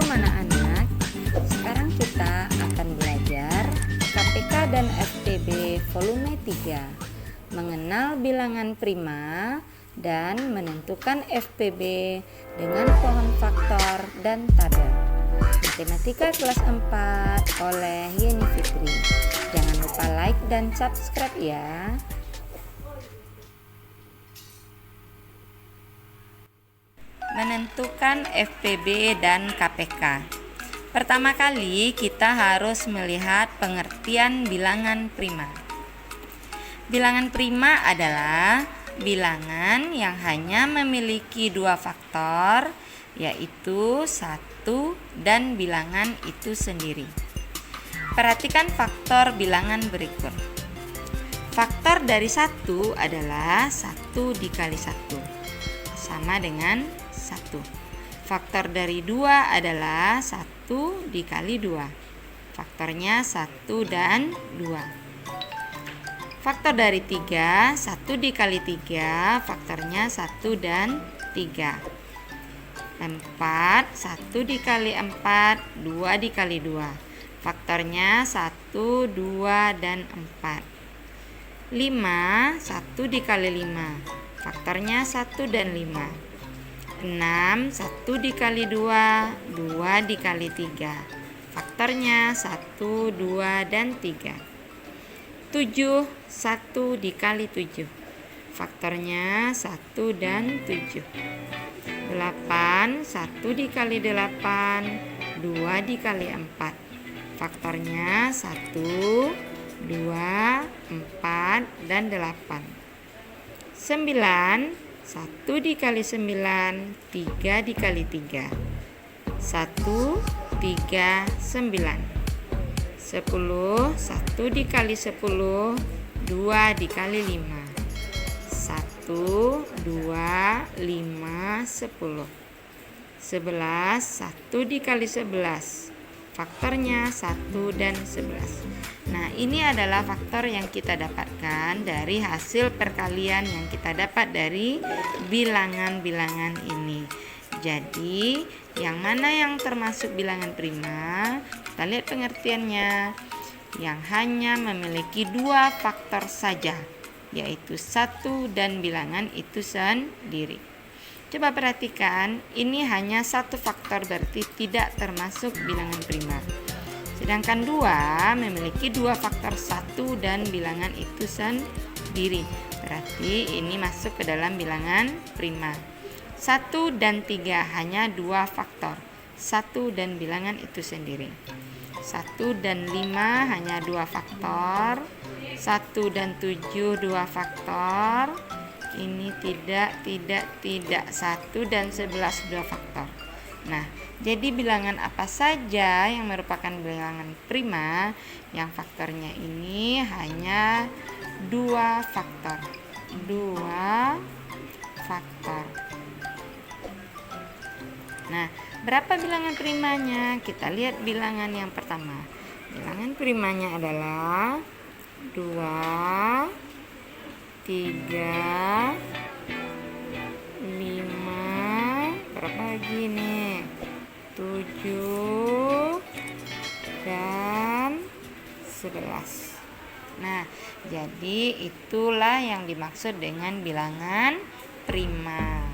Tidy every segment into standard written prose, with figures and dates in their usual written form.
anak-anak, sekarang kita akan belajar KPK dan FPB volume 3, mengenal bilangan prima dan menentukan FPB dengan pohon faktor dan tabel. Matematika kelas 4 oleh Yeni Fitri. Jangan lupa like dan subscribe ya. Menentukan FPB dan KPK. Pertama kali kita harus melihat pengertian bilangan prima. Bilangan prima adalah bilangan yang hanya memiliki dua faktor, yaitu 1 dan bilangan itu sendiri. Perhatikan faktor bilangan berikut. Faktor dari 1 adalah 1 dikali 1 sama dengan 1. Faktor dari 2 adalah 1 dikali 2. Faktornya 1 dan 2. Faktor dari 3, 1 dikali 3, faktornya 1 dan 3. 4, 1 dikali 4, 2 dikali 2. Faktornya 1, 2, dan 4. 5, 1 dikali 5. Faktornya 1 dan 5. 6, 1 dikali 2, 2 dikali 3. Faktornya 1, 2, dan 3. 7, 1 dikali 7. Faktornya 1 dan 7. 8, 1 dikali 8, 2 dikali 4. Faktornya 1, 2, 4, dan 8. 9, 1 dikali 9, 3 dikali 3. 1, 3, 9. 10, 1 dikali 10, 2 dikali 5. 1, 2, 5, 10. 11, 1 dikali 11. Faktornya 1 dan 11. Nah, ini adalah faktor yang kita dapatkan dari hasil perkalian yang kita dapat dari bilangan-bilangan ini. Jadi, yang mana yang termasuk bilangan prima? Kita lihat pengertiannya. Yang hanya memiliki dua faktor saja, yaitu 1 dan bilangan itu sendiri. Coba perhatikan, ini hanya satu faktor, berarti tidak termasuk bilangan prima. Sedangkan 2 memiliki dua faktor 1 dan bilangan itu sendiri. Berarti ini masuk ke dalam bilangan prima. 1 dan 3 hanya dua faktor, 1 dan bilangan itu sendiri. 1 dan 5 hanya dua faktor, 1 dan 7 dua faktor. Ini tidak 1 dan 11 dua faktor. Nah, jadi bilangan apa saja yang merupakan bilangan prima yang faktornya ini hanya dua faktor. Nah, berapa bilangan primanya? Kita lihat bilangan yang pertama. Bilangan primanya adalah 2, 3, 5, berapa lagi nih? 7 dan 11. Nah, jadi itulah yang dimaksud dengan bilangan prima.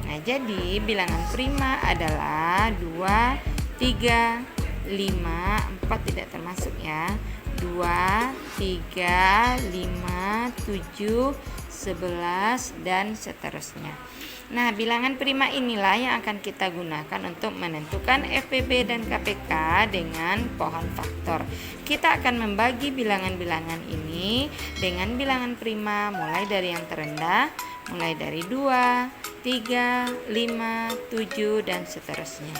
Nah, jadi bilangan prima adalah 2, 3, 5, 4 tidak termasuk ya. 2, 3, 5, 7, 11, dan seterusnya. Nah, bilangan prima inilah yang akan kita gunakan untuk menentukan FPB dan KPK dengan pohon faktor. Kita akan membagi bilangan-bilangan ini dengan bilangan prima mulai dari yang terendah, mulai dari 2, 3, 5, 7, dan seterusnya.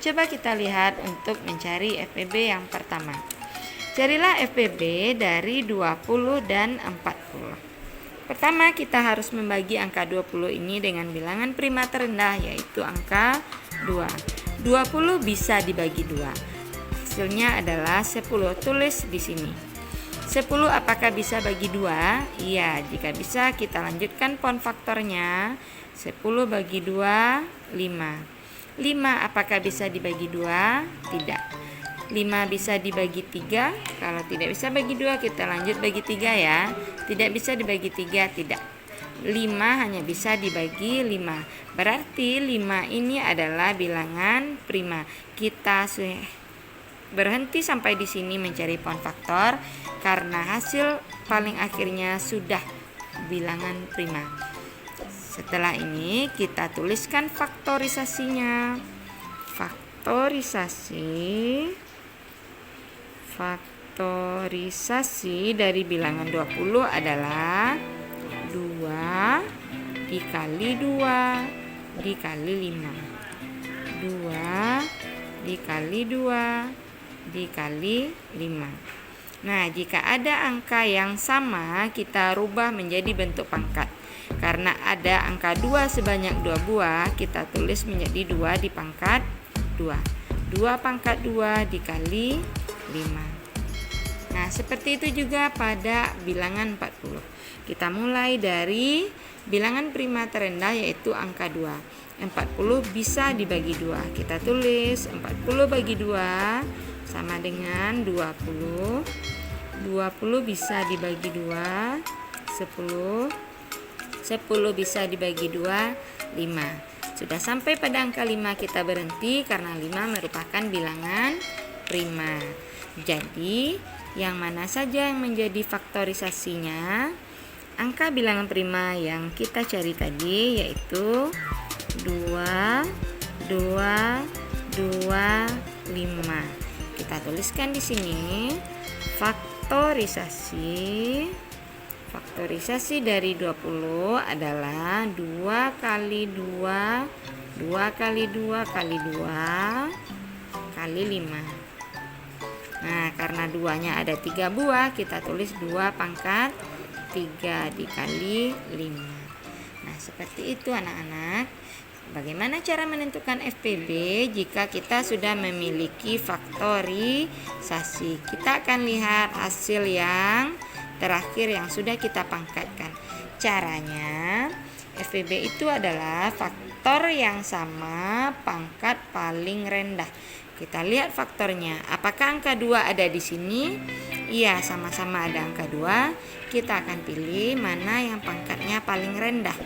Coba kita lihat untuk mencari FPB yang pertama. Carilah FPB dari 20 dan 40. Pertama, kita harus membagi angka 20 ini dengan bilangan prima terendah, yaitu angka 2. 20 bisa dibagi 2. Hasilnya adalah 10. Tulis di sini. 10 apakah bisa bagi 2? Iya, jika bisa kita lanjutkan pohon faktornya. 10 bagi 2, 5. 5 apakah bisa dibagi 2? Tidak. 5 bisa dibagi 3? Kalau tidak bisa bagi 2, kita lanjut bagi 3 ya. Tidak bisa dibagi 3, tidak. 5 hanya bisa dibagi 5. Berarti 5 ini adalah bilangan prima. Kita berhenti sampai di sini mencari poin faktor karena hasil paling akhirnya sudah bilangan prima. Setelah ini kita tuliskan faktorisasinya. Faktorisasi dari bilangan 20 adalah 2 dikali 2 dikali 5. 2 dikali 2 dikali 5. Nah, jika ada angka yang sama, kita rubah menjadi bentuk pangkat. Karena ada angka 2 sebanyak 2 buah, kita tulis menjadi 2 di pangkat 2. 2 pangkat 2 dikali 5. Nah, seperti itu juga pada bilangan 40. Kita mulai dari bilangan prima terendah yaitu angka 2. 40 bisa dibagi 2. Kita tulis 40 bagi 2 sama dengan 20. 20 bisa dibagi 2. 10 bisa dibagi 2, 5. Sudah sampai pada angka 5 kita berhenti karena 5 merupakan bilangan prima. Jadi, yang mana saja yang menjadi faktorisasinya? Angka bilangan prima yang kita cari tadi yaitu 2, 2, 2, 5. Kita tuliskan di sini Faktorisasi dari 20 adalah 2 kali 2, 2 kali 2 kali 2 kali 5. Nah, karena 2-nya ada 3 buah, kita tulis 2 pangkat 3 dikali 5. Nah, seperti itu anak-anak. Bagaimana cara menentukan FPB jika kita sudah memiliki faktorisasi? Kita akan lihat hasil yang terakhir yang sudah kita pangkatkan. Caranya, FPB itu adalah faktor yang sama pangkat paling rendah. Kita lihat faktornya. Apakah angka 2 ada di sini? Iya, sama-sama ada angka 2. Kita akan pilih mana yang pangkatnya paling rendah.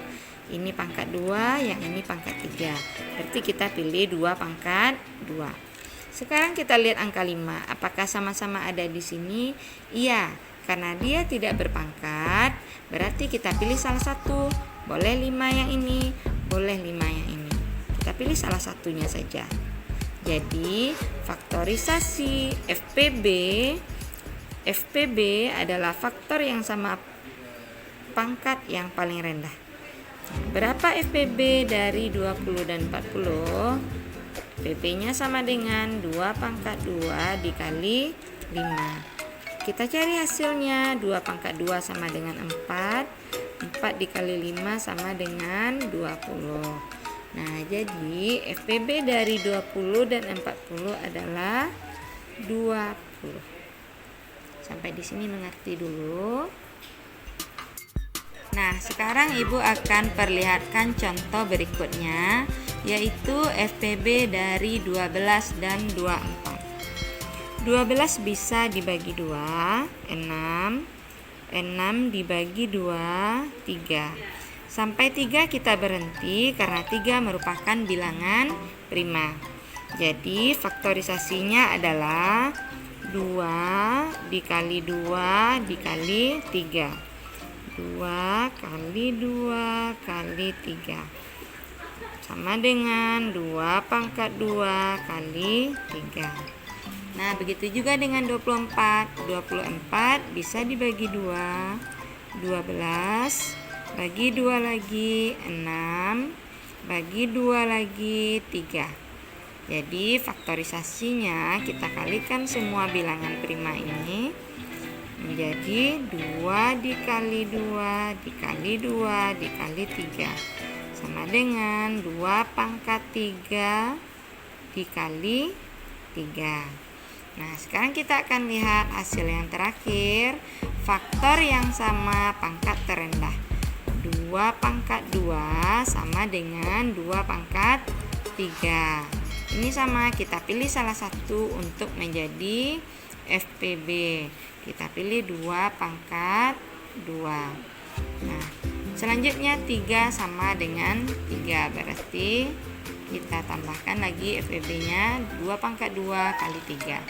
Ini pangkat 2, yang ini pangkat 3. Berarti kita pilih 2 pangkat 2. Sekarang kita lihat angka 5. Apakah sama-sama ada di sini? Iya. Karena dia tidak berpangkat, berarti kita pilih salah satu. Boleh 5 yang ini, boleh 5 yang ini. Kita pilih salah satunya saja. Jadi, faktorisasi FPB adalah faktor yang sama pangkat yang paling rendah. Berapa FPB dari 20 dan 40? FPB-nya sama dengan 2 pangkat 2 dikali 5. Kita cari hasilnya. 2 pangkat 2 sama dengan 4. 4 dikali 5 sama dengan 20. Nah, jadi FPB dari 20 dan 40 adalah 20. Sampai di sini mengerti dulu. Nah, sekarang Ibu akan perlihatkan contoh berikutnya, yaitu FPB dari 12 dan 24. 12 bisa dibagi 2, 6. 6 dibagi 2, 3. Sampai 3 kita berhenti karena 3 merupakan bilangan prima. Jadi faktorisasinya adalah 2 dikali 2 dikali 3. 2 kali 2 kali 3 sama dengan 2 pangkat 2 kali 3. Nah, begitu juga dengan 24. 24 bisa dibagi 2. 12 bagi 2 lagi 6 bagi 2 lagi 3. Jadi faktorisasinya kita kalikan semua bilangan prima ini menjadi 2 dikali 2 dikali 2 dikali 3 sama dengan 2 pangkat 3 dikali 3. Nah, sekarang kita akan lihat hasil yang terakhir. Faktor yang sama pangkat terendah. 2 pangkat 2 sama dengan 2 pangkat 3. Ini sama, kita pilih salah satu untuk menjadi FPB. Kita pilih 2 pangkat 2. Nah, selanjutnya 3 sama dengan 3, berarti kita tambahkan lagi FPB-nya 2 pangkat 2 kali 3.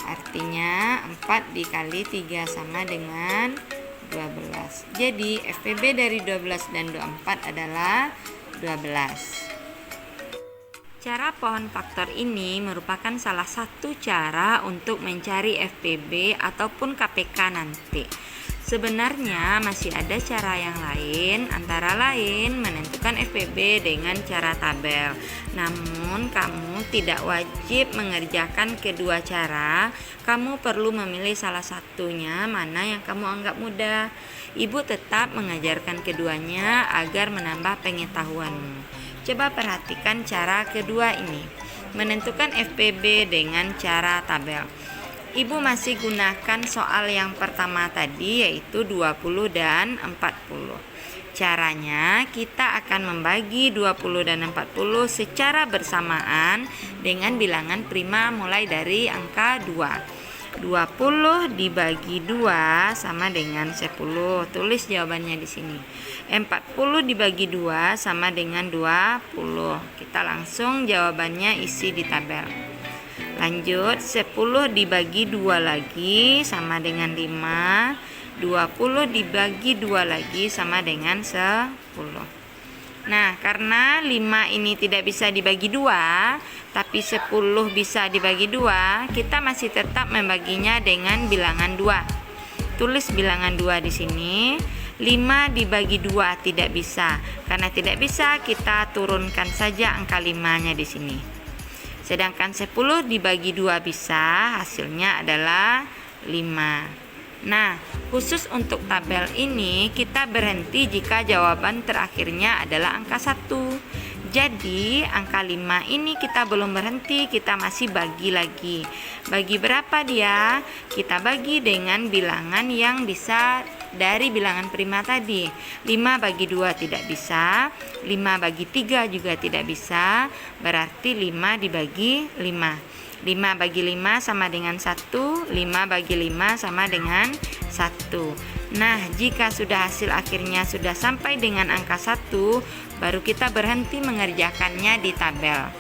Artinya 4 dikali 3 sama dengan 12. Jadi FPB dari 12 dan 24 adalah 12. Cara pohon faktor ini merupakan salah satu cara untuk mencari FPB ataupun KPK nanti. Sebenarnya masih ada cara yang lain, antara lain menentukan FPB dengan cara tabel. Namun kamu tidak wajib mengerjakan kedua cara, kamu perlu memilih salah satunya mana yang kamu anggap mudah. Ibu tetap mengajarkan keduanya agar menambah pengetahuanmu. Coba perhatikan cara kedua ini, menentukan FPB dengan cara tabel. Ibu masih gunakan soal yang pertama tadi, yaitu 20 dan 40. Caranya, kita akan membagi 20 dan 40 secara bersamaan dengan bilangan prima mulai dari angka 2. 20 dibagi 2 sama dengan 10. Tulis jawabannya di sini. 40 dibagi 2 sama dengan 20. Kita langsung jawabannya isi di tabel. Lanjut, 10 dibagi 2 lagi sama dengan 5. 20 dibagi 2 lagi sama dengan 10. Nah, karena 5 ini tidak bisa dibagi 2, tapi 10 bisa dibagi 2, kita masih tetap membaginya dengan bilangan 2. Tulis bilangan 2 di sini. 5 dibagi 2 tidak bisa. Karena tidak bisa, kita turunkan saja angka 5-nya di sini. Sedangkan 10 dibagi 2 bisa, hasilnya adalah 5. Nah, khusus untuk tabel ini kita berhenti jika jawaban terakhirnya adalah angka 1. Jadi, angka 5 ini kita belum berhenti, kita masih bagi lagi. Bagi berapa dia? Kita bagi dengan bilangan yang bisa dari bilangan prima tadi. 5 bagi 2 tidak bisa, 5 bagi 3 juga tidak bisa, berarti 5 dibagi 5. 5 bagi 5 sama dengan 1, 5 bagi 5 sama dengan 1. Nah, jika sudah hasil akhirnya sudah sampai dengan angka 1, baru kita berhenti mengerjakannya di tabel.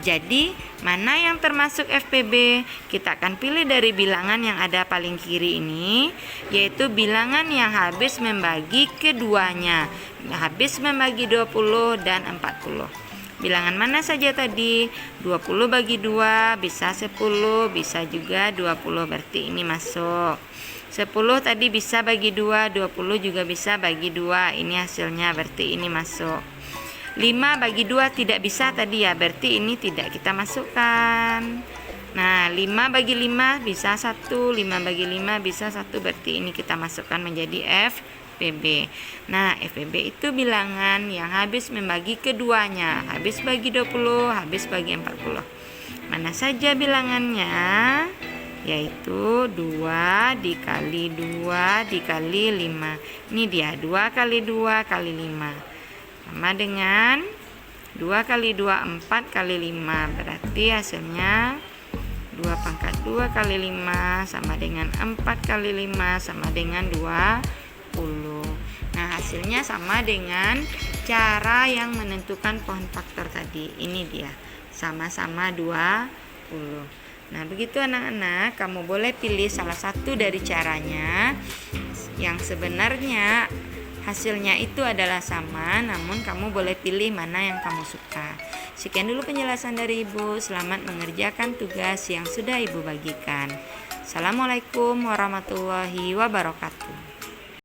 Jadi, mana yang termasuk FPB? Kita akan pilih dari bilangan yang ada paling kiri ini, yaitu bilangan yang habis membagi keduanya. Habis membagi 20 dan 40. Bilangan mana saja tadi? 20 bagi 2 bisa 10, bisa juga 20, berarti ini masuk. 10 tadi bisa bagi 2, 20 juga bisa bagi 2, ini hasilnya, berarti ini masuk. 5 bagi 2 tidak bisa tadi ya, berarti ini tidak kita masukkan. Nah, 5 bagi 5 bisa 1, 5 bagi 5 bisa 1, berarti ini kita masukkan menjadi FPB. Nah, FPB itu bilangan yang habis membagi keduanya, habis bagi 20, habis bagi 40. Mana saja bilangannya? Yaitu 2 dikali 2 dikali 5. Ini dia, 2 kali 2 kali 5. Sama dengan 2 kali 2, 4 kali 5. Berarti hasilnya 2 pangkat 2 kali 5 sama dengan 4 kali 5 sama dengan 20. Nah, hasilnya sama dengan cara yang menentukan pohon faktor tadi. Ini dia, sama-sama 20. Nah, begitu anak-anak, kamu boleh pilih salah satu dari caranya yang sebenarnya hasilnya itu adalah sama, namun kamu boleh pilih mana yang kamu suka. Sekian dulu penjelasan dari Ibu. Selamat mengerjakan tugas yang sudah Ibu bagikan. Assalamualaikum warahmatullahi wabarakatuh.